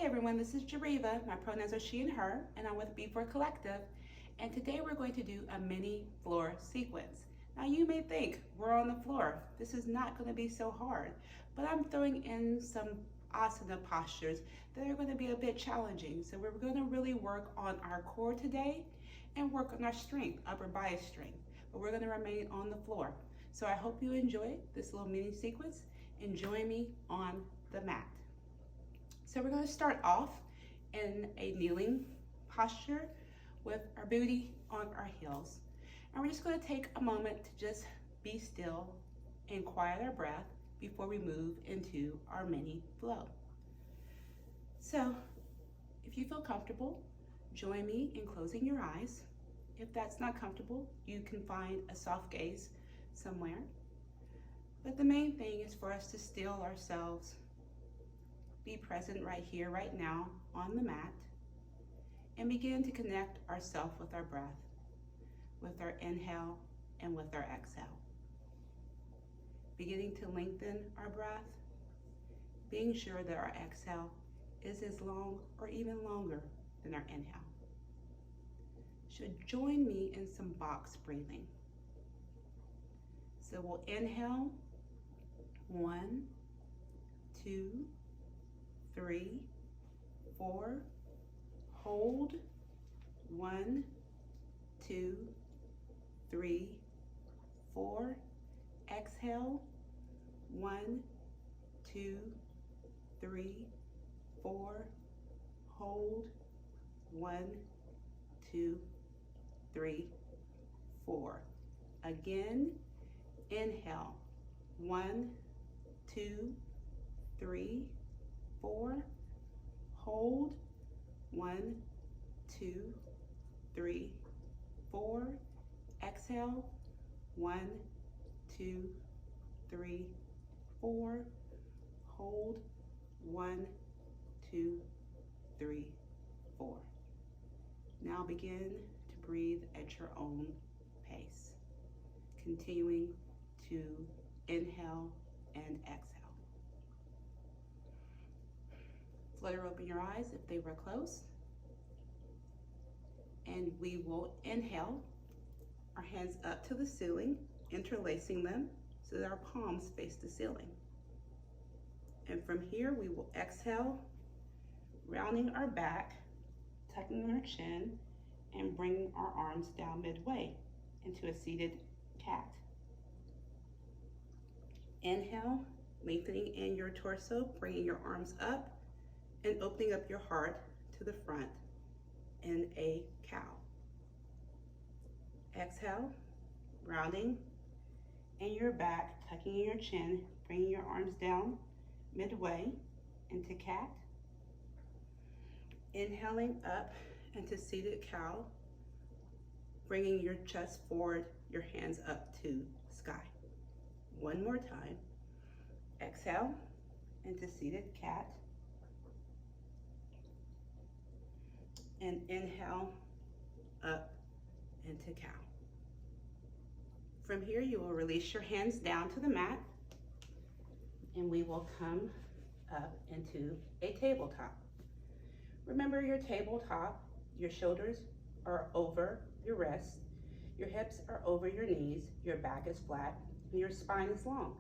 Hey everyone, this is Jariva. My pronouns are she and her, and I'm with BeFor Collective. And today we're going to do a mini floor sequence. Now you may think we're on the floor. This is not going to be so hard, but I'm throwing in some asana postures that are going to be a bit challenging. So we're going to really work on our core today and work on our strength, upper body strength. But we're going to remain on the floor. So I hope you enjoy this little mini sequence and join me on the mat. So we're going to start off in a kneeling posture with our booty on our heels. And we're just going to take a moment to just be still and quiet our breath before we move into our mini flow. So if you feel comfortable, join me in closing your eyes. If that's not comfortable, you can find a soft gaze somewhere. But the main thing is for us to still ourselves, be present right here, right now on the mat, and begin to connect ourselves with our breath, with our inhale and with our exhale. Beginning to lengthen our breath, being sure that our exhale is as long or even longer than our inhale. So join me in some box breathing. So we'll inhale, 1, 2, 3, 4, hold, 1, 2, 3, 4, exhale, 1, 2, 3, 4, hold, 1, 2, 3, 4. Again, inhale, 1, 2, 3, 4, hold, 1, 2, 3, 4, exhale, 1, 2, 3, 4, hold, 1, 2, 3, 4. Now begin to breathe at your own pace, continuing to inhale and exhale. Flutter open your eyes if they were closed. And we will inhale, our hands up to the ceiling, interlacing them so that our palms face the ceiling. And from here, we will exhale, rounding our back, tucking our chin, and bringing our arms down midway into a seated cat. Inhale, lengthening in your torso, bringing your arms up, and opening up your heart to the front in a cow. Exhale, rounding in your back, tucking in your chin, bringing your arms down midway into cat. Inhaling up into seated cow, bringing your chest forward, your hands up to sky. One more time. Exhale into seated cat. And inhale up into cow. From here, you will release your hands down to the mat, and we will come up into a tabletop. Remember your tabletop, your shoulders are over your wrists, your hips are over your knees, your back is flat, and your spine is long.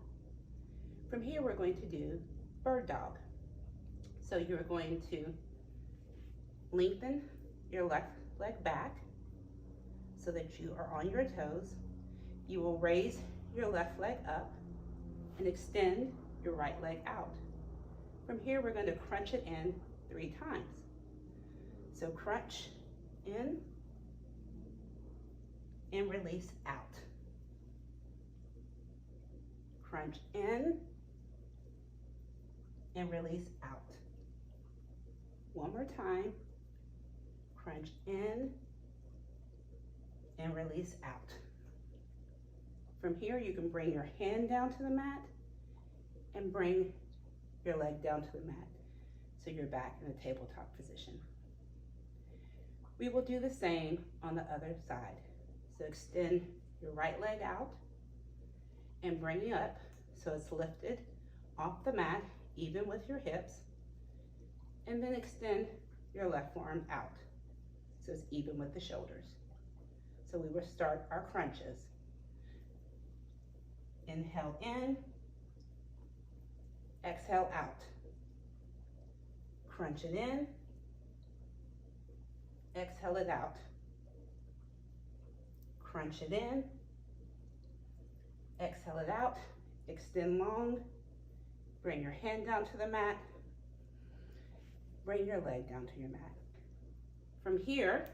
From here, we're going to do bird dog. So you're going to lengthen your left leg back so that you are on your toes. You will raise your left leg up and extend your right leg out. From here, we're going to crunch it in 3 times. So crunch in and release out. Crunch in and release out. One more time. Crunch in and release out. From here, you can bring your hand down to the mat and bring your leg down to the mat so you're back in a tabletop position. We will do the same on the other side. So extend your right leg out and bring it up so it's lifted off the mat, even with your hips. and then extend your left forearm out so it's even with the shoulders. So we will start our crunches. Inhale in, exhale out. Crunch it in, exhale it out. Crunch it in, exhale it out. Extend long, bring your hand down to the mat, bring your leg down to your mat. From here,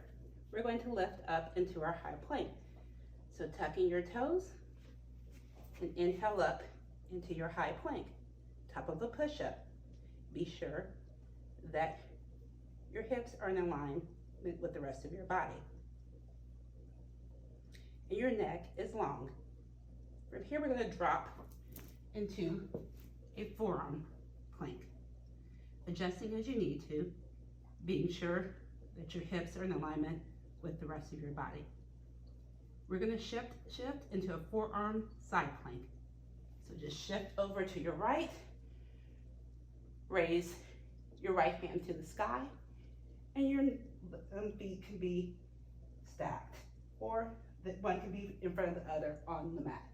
we're going to lift up into our high plank. So tucking your toes and inhale up into your high plank, top of a push-up. Be sure that your hips are in alignment with the rest of your body. And your neck is long. From here, we're going to drop into a forearm plank, adjusting as you need to, being sure that your hips are in alignment with the rest of your body. We're going to shift into a forearm side plank. So just shift over to your right, raise your right hand to the sky, and your feet can be stacked, or one can be in front of the other on the mat.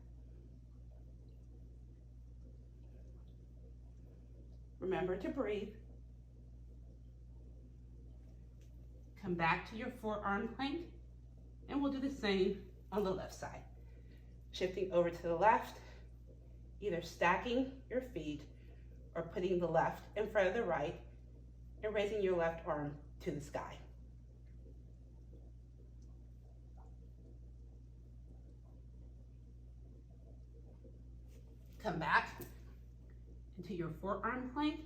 Remember to breathe. Come back to your forearm plank, and we'll do the same on the left side. Shifting over to the left, either stacking your feet or putting the left in front of the right and raising your left arm to the sky. Come back into your forearm plank,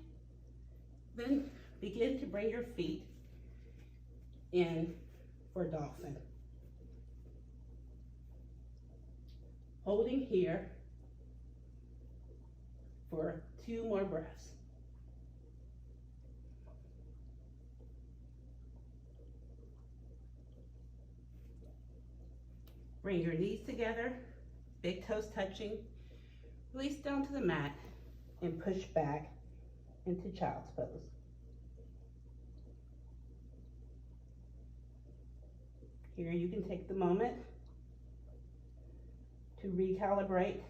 then begin to bring your feet in for dolphin. Holding here for 2 more breaths. Bring your knees together, big toes touching, release down to the mat, and push back into child's pose. Here you can take the moment to recalibrate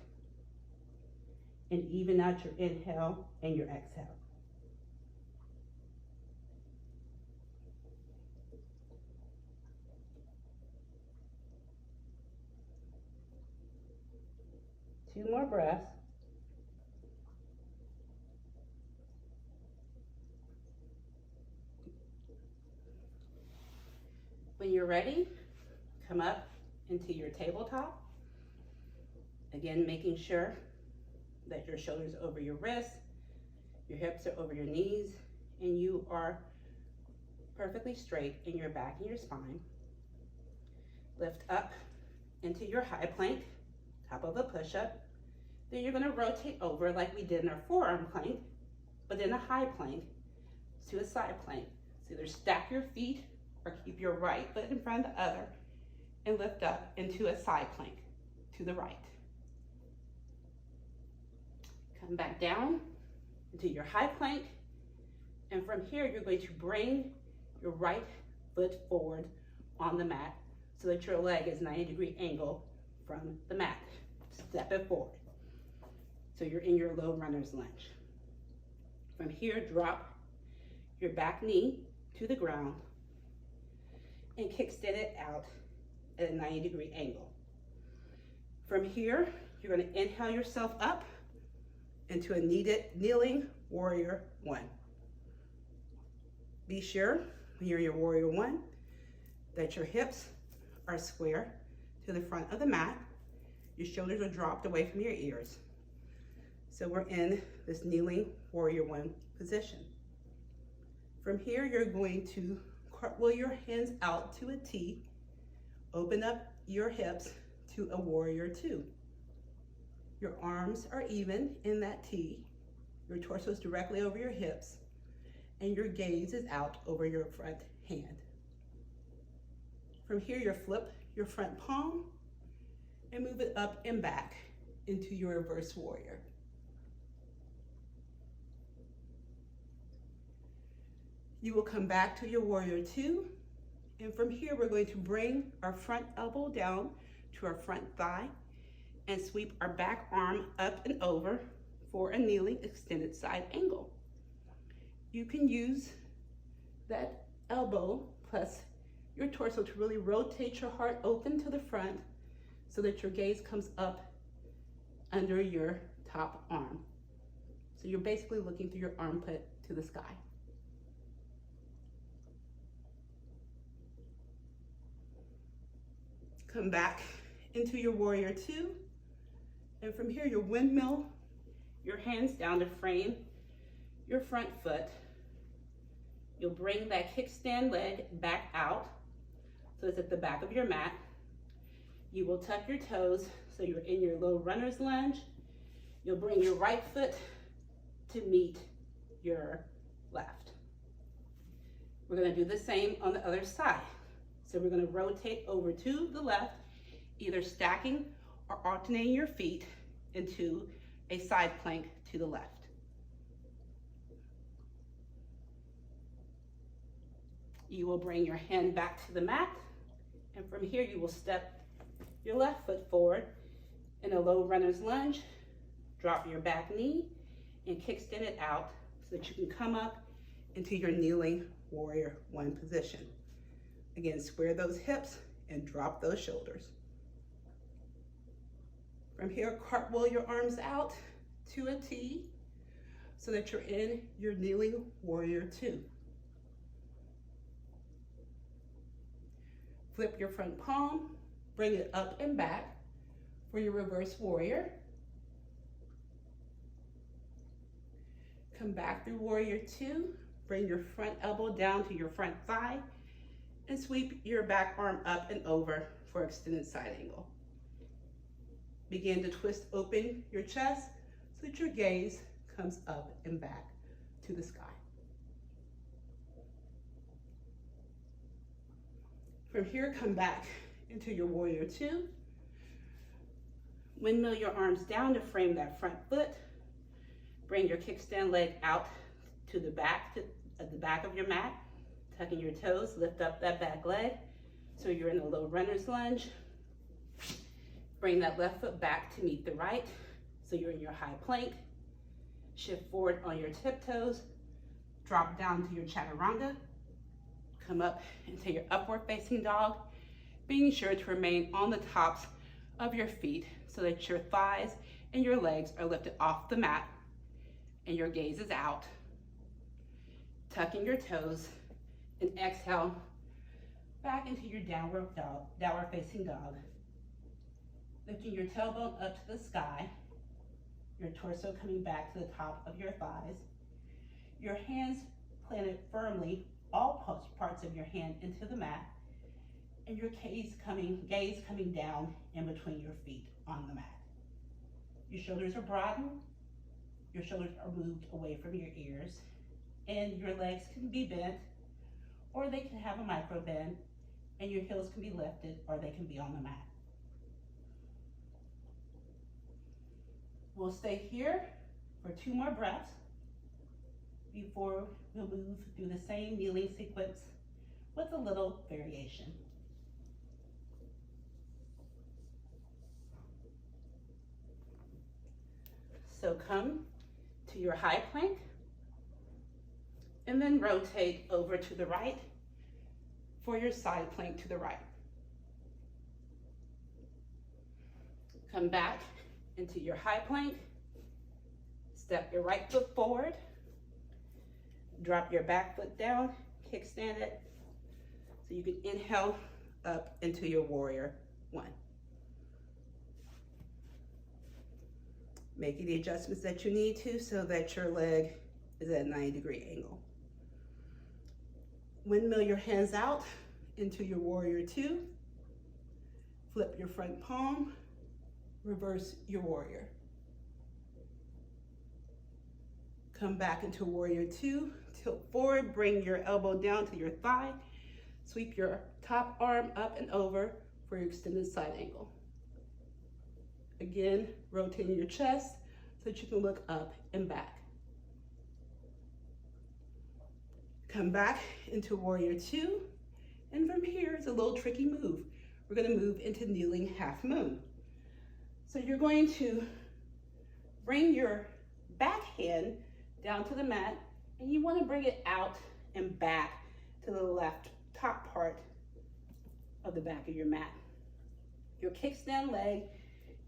and even out your inhale and your exhale. Two more breaths. When you're ready, come up into your tabletop. Again, making sure that your shoulders are over your wrists, your hips are over your knees, and you are perfectly straight in your back and your spine. Lift up into your high plank, top of a push-up. Then you're going to rotate over like we did in our forearm plank, but in a high plank to a side plank. So either stack your feet or keep your right foot in front of the other and lift up into a side plank to the right. Come back down into your high plank, and from here you're going to bring your right foot forward on the mat so that your leg is 90-degree angle from the mat. Step it forward. So you're in your low runner's lunge. From here, drop your back knee to the ground and kickstand it out at a 90-degree angle. From here, you're going to inhale yourself up into a kneeling warrior 1. Be sure when you're in your warrior 1 that your hips are square to the front of the mat. Your shoulders are dropped away from your ears. So we're in this kneeling warrior 1 position. From here, you're going to cartwheel your hands out to a T, open up your hips to a warrior 2. Your arms are even in that T, your torso is directly over your hips, and your gaze is out over your front hand. From here, you flip your front palm and move it up and back into your reverse warrior. You will come back to your warrior two, and from here we're going to bring our front elbow down to our front thigh and sweep our back arm up and over for a kneeling extended side angle. You can use that elbow plus your torso to really rotate your heart open to the front so that your gaze comes up under your top arm. So you're basically looking through your armpit to the sky. Come back into your warrior two, and from here you'll windmill your hands down to frame your front foot. You'll bring that kickstand leg back out so it's at the back of your mat. You will tuck your toes so you're in your low runner's lunge. You'll bring your right foot to meet your left. We're going to do the same on the other side. So we're going to rotate over to the left, either stacking or alternating your feet into a side plank to the left. You will bring your hand back to the mat, and from here you will step your left foot forward in a low runner's lunge, drop your back knee, and kickstand it out so that you can come up into your kneeling warrior one position. Again, square those hips and drop those shoulders. From here, cartwheel your arms out to a T so that you're in your kneeling warrior two. Flip your front palm, bring it up and back for your reverse warrior. Come back through warrior two, bring your front elbow down to your front thigh, and sweep your back arm up and over for extended side angle. Begin to twist open your chest so that your gaze comes up and back to the sky. From here, come back into your warrior two. Windmill your arms down to frame that front foot. Bring your kickstand leg out to the back of your mat. Tucking your toes, lift up that back leg so you're in a low runner's lunge. Bring that left foot back to meet the right so you're in your high plank. Shift forward on your tiptoes. Drop down to your chaturanga. Come up into your upward facing dog, being sure to remain on the tops of your feet so that your thighs and your legs are lifted off the mat and your gaze is out. Tucking your toes and exhale back into your downward facing dog. Lifting your tailbone up to the sky, your torso coming back to the top of your thighs, your hands planted firmly, all parts of your hand into the mat, and your gaze coming down in between your feet on the mat. Your shoulders are broadened, your shoulders are moved away from your ears, and your legs can be bent, or they can have a micro bend, and your heels can be lifted, or they can be on the mat. We'll stay here for 2 more breaths before we'll move through the same kneeling sequence with a little variation. So come to your high plank and then rotate over to the right for your side plank to the right. Come back into your high plank, step your right foot forward, drop your back foot down, kickstand it, so you can inhale up into your warrior one. Make any adjustments that you need to so that your leg is at a 90-degree angle. Windmill your hands out into your warrior two. Flip your front palm, reverse your warrior. Come back into warrior two, tilt forward, bring your elbow down to your thigh, sweep your top arm up and over for your extended side angle. Again, rotating your chest so that you can look up and back. Come back into warrior two. And from here, it's a little tricky move. We're gonna move into kneeling half moon. So you're going to bring your back hand down to the mat, and you wanna bring it out and back to the left top part of the back of your mat. Your kickstand leg,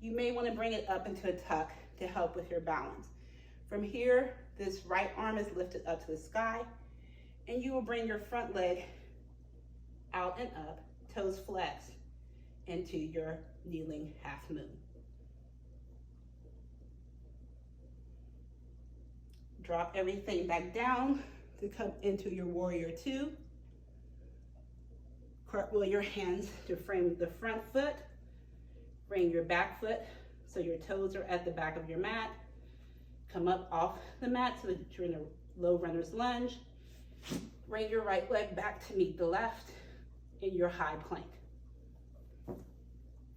you may wanna bring it up into a tuck to help with your balance. From here, this right arm is lifted up to the sky, and you will bring your front leg out and up, toes flexed, into your kneeling half moon. Drop everything back down to come into your warrior two. Cartwheel your hands to frame the front foot. Bring your back foot so your toes are at the back of your mat. Come up off the mat so that you're in a low runner's lunge. Bring your right leg back to meet the left in your high plank.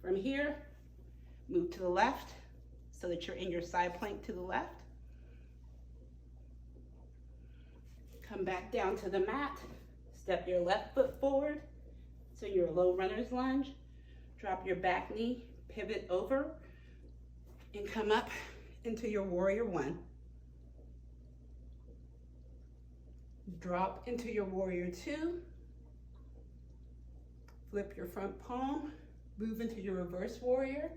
From here, move to the left so that you're in your side plank to the left. Come back down to the mat. Step your left foot forward so you're a low runner's lunge. Drop your back knee, pivot over, and come up into your warrior one. Drop into your warrior two. Flip your front palm, move into your reverse warrior.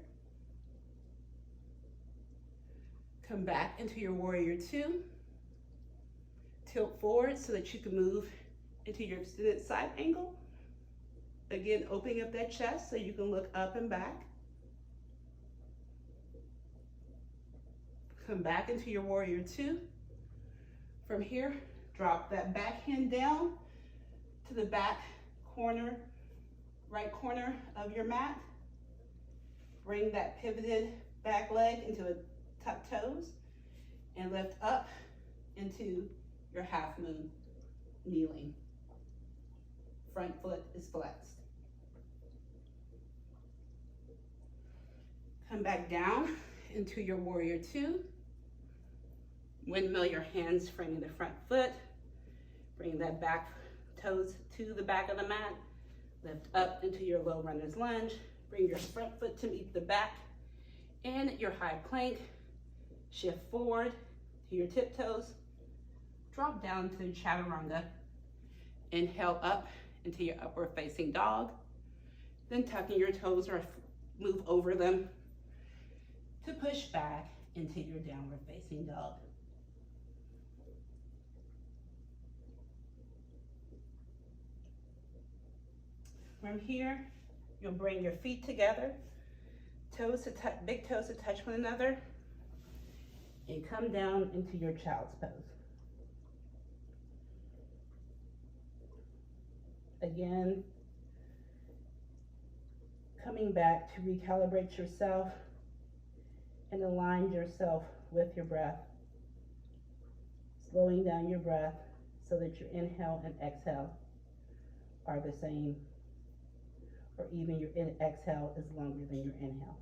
Come back into your warrior two. Tilt forward so that you can move into your extended side angle. Again, opening up that chest so you can look up and back. Come back into your warrior two. From here, drop that back hand down to the back corner, right corner of your mat. Bring that pivoted back leg into a tuck toes and lift up into your half moon kneeling. Front foot is flexed. Come back down into your warrior two. Windmill your hands, framing the front foot. Bring that back toes to the back of the mat. Lift up into your low runner's lunge. Bring your front foot to meet the back and your high plank. Shift forward to your tiptoes. Drop down to chaturanga. Inhale up into your upward facing dog. Then tucking your toes or move over them to push back into your downward facing dog. From here, you'll bring your feet together, toes to touch, big toes to touch one another, and come down into your child's pose. Again, coming back to recalibrate yourself and align yourself with your breath. Slowing down your breath so that your inhale and exhale are the same, or even your exhale is longer than your inhale.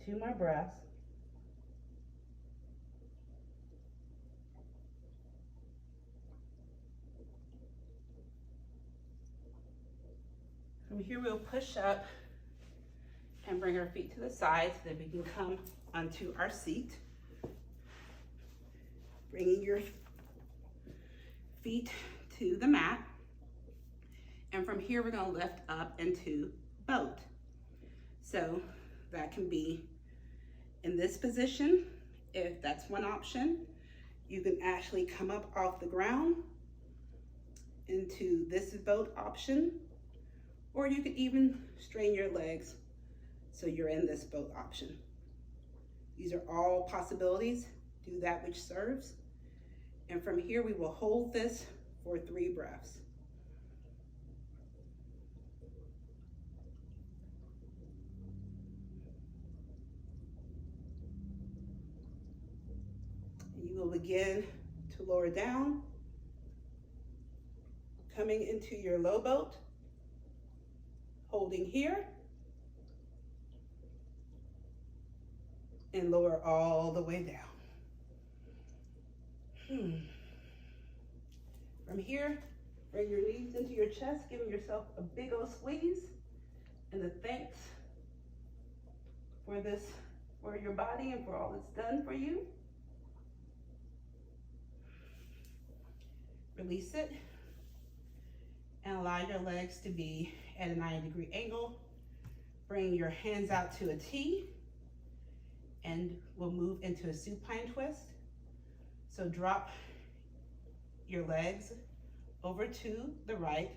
Two more breaths. From here, we'll push up and bring our feet to the side so that we can come onto our seat. Bringing your feet to the mat. And from here, we're gonna lift up into boat. So that can be in this position. If that's one option, you can actually come up off the ground into this boat option, or you can even strain your legs so you're in this boat option. These are all possibilities. Do that which serves. And from here, we will hold this for 3 breaths. You will begin to lower down, coming into your low boat, holding here, and lower all the way down. From here, bring your knees into your chest, giving yourself a big old squeeze, and the thanks for this, for your body and for all it's done for you. Release it and allow your legs to be at a 90-degree angle. Bring your hands out to a T and we'll move into a supine twist. So drop your legs over to the right,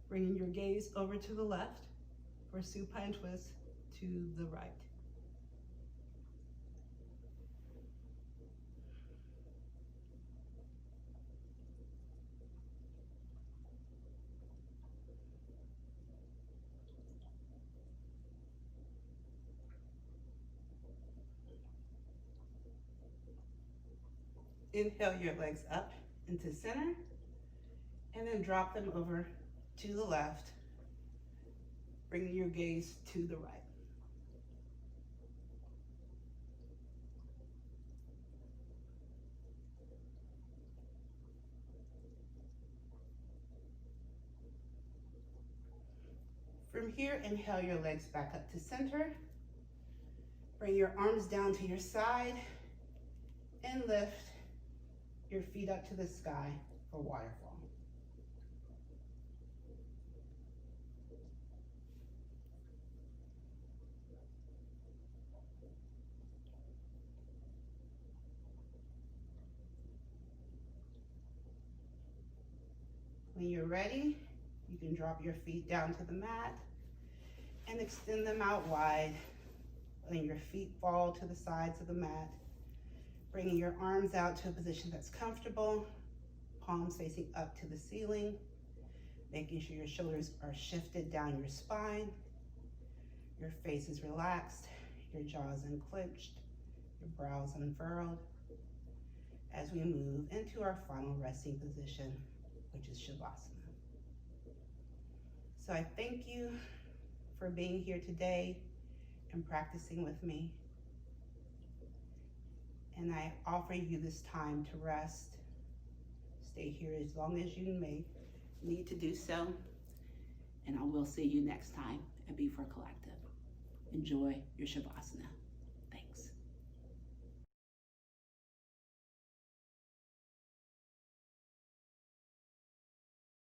bringing your gaze over to the left for supine twist to the right. Inhale your legs up into center and then drop them over to the left, bringing your gaze to the right. From here, inhale your legs back up to center. Bring your arms down to your side and lift your feet up to the sky for waterfall. When you're ready, you can drop your feet down to the mat and extend them out wide, letting your feet fall to the sides of the mat, bringing your arms out to a position that's comfortable, palms facing up to the ceiling, making sure your shoulders are shifted down your spine, your face is relaxed, your jaws unclenched, your brows unfurled, as we move into our final resting position, which is Shavasana. So I thank you for being here today and practicing with me. And I offer you this time to rest. Stay here as long as you may need to do so. And I will see you next time at BeFor Collective. Enjoy your Shavasana.